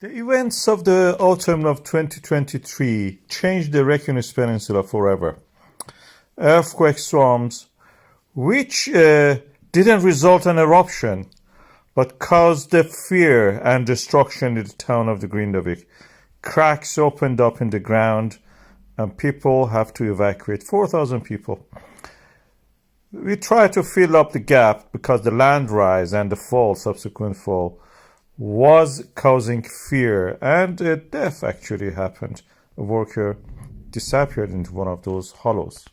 The events of the autumn of 2023 changed the Reykjanes Peninsula forever. Earthquake storms, which didn't result in eruption, but caused the fear and destruction in the town of the Grindavík. Cracks opened up in the ground, and people have to evacuate. 4,000 people. We try to fill up the gap because the land rise and the fall, subsequent fall, was causing fear, and a death actually happened. A worker disappeared into one of those hollows.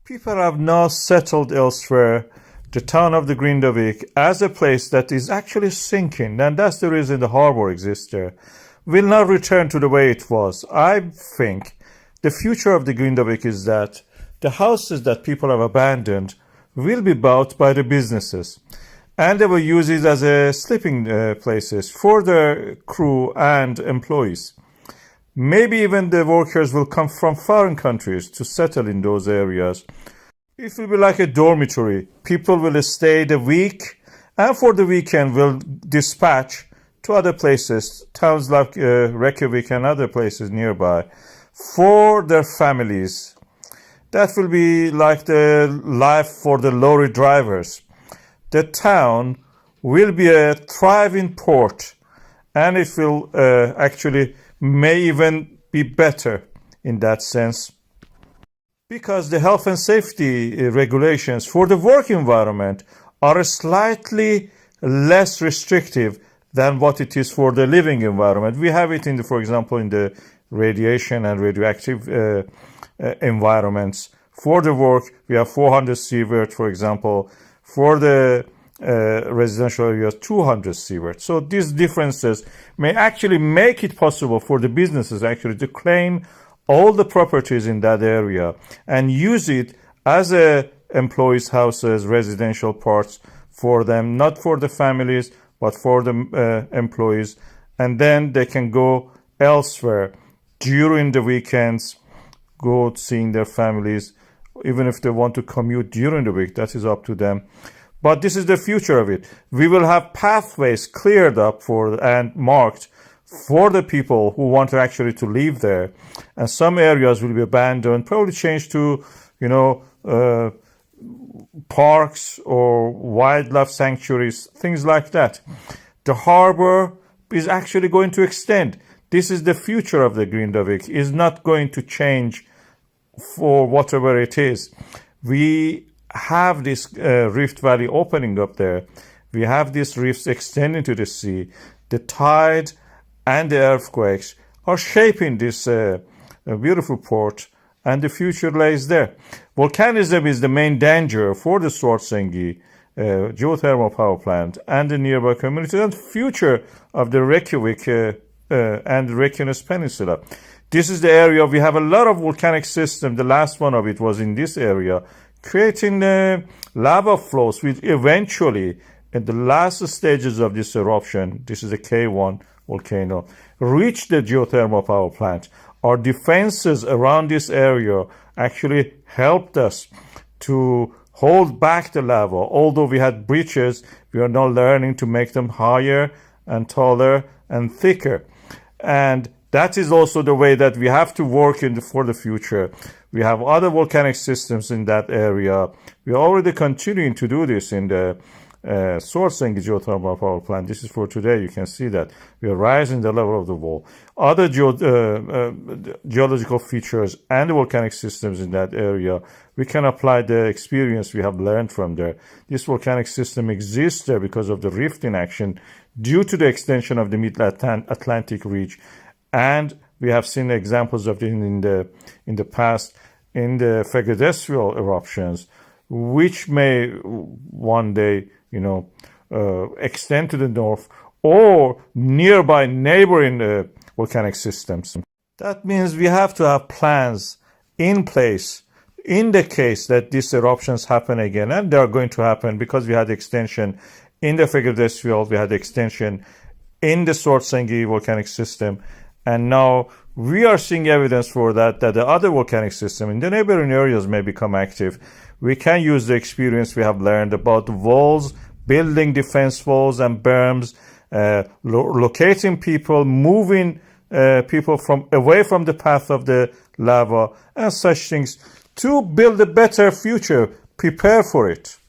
People have now settled elsewhere. The town of the Grindavík as a place that is actually sinking, and that's the reason the harbor exists there, will not return to the way it was. I think the future of the Grindavík is that the houses that people have abandoned will be bought by the businesses, and they will use it as a sleeping places for the crew and employees. Maybe even the workers will come from foreign countries to settle in those areas. It will be like a dormitory. People will stay the week, and for the weekend will dispatch to other places, towns like Reykjavík and other places nearby, for their families. That will be like the life for the lorry drivers. The town will be a thriving port, and it will actually may even be better in that sense, because the health and safety regulations for the work environment are slightly less restrictive than what it is for the living environment. We have it in the, for example, in the radiation and radioactive environments. For the work, we have 400 sievert, for example. For the residential areas, 200 sievert. So these differences may actually make it possible for the businesses actually to claim all the properties in that area and use it as a employees' houses, residential parts for them, not for the families, but for the employees. And then they can go elsewhere during the weekends, go seeing their families. Even if they want to commute during the week, that is up to them. But this is the future of it. We will have pathways cleared up for and marked for the people who want to actually to live there. And some areas will be abandoned, probably changed to, parks or wildlife sanctuaries, things like that. The harbor is actually going to extend. This is the future of the Grindavík. It's not going to change for whatever it is. We have this rift valley opening up there. We have these rifts extending to the sea. The tide and the earthquakes are shaping this beautiful port, and the future lays there. Volcanism is the main danger for the Svartsengi geothermal power plant and the nearby communities, and future of the Reykjavík and the Reykjanes Peninsula. This is the area, we have a lot of volcanic systems. The last one of it was in this area, creating lava flows, which eventually, in the last stages of this eruption, this is the KayOne volcano, reached the geothermal power plant. Our defenses around this area actually helped us to hold back the lava. Although we had breaches, we are now learning to make them higher and taller and thicker. And that is also the way that we have to work for the future. We have other volcanic systems in that area. We are already continuing to do this in the Svartsengi geothermal power plant. This is for today. You can see that we are rising the level of the wall. Other geological features and the volcanic systems in that area, we can apply the experience we have learned from there. This volcanic system exists there because of the rift in action due to the extension of the mid-Atlantic ridge. And we have seen examples of it in the past in the Reykjanes eruptions, which may one day, extend to the north or nearby neighboring volcanic systems. That means we have to have plans in place in the case that these eruptions happen again, and they are going to happen because we had extension in the Reykjanes, we had extension in the Svartsengi volcanic system. And now we are seeing evidence for that the other volcanic system in the neighboring areas may become active. We can use the experience we have learned about walls, building defense walls and berms, locating people, moving people away from the path of the lava, and such things to build a better future, prepare for it.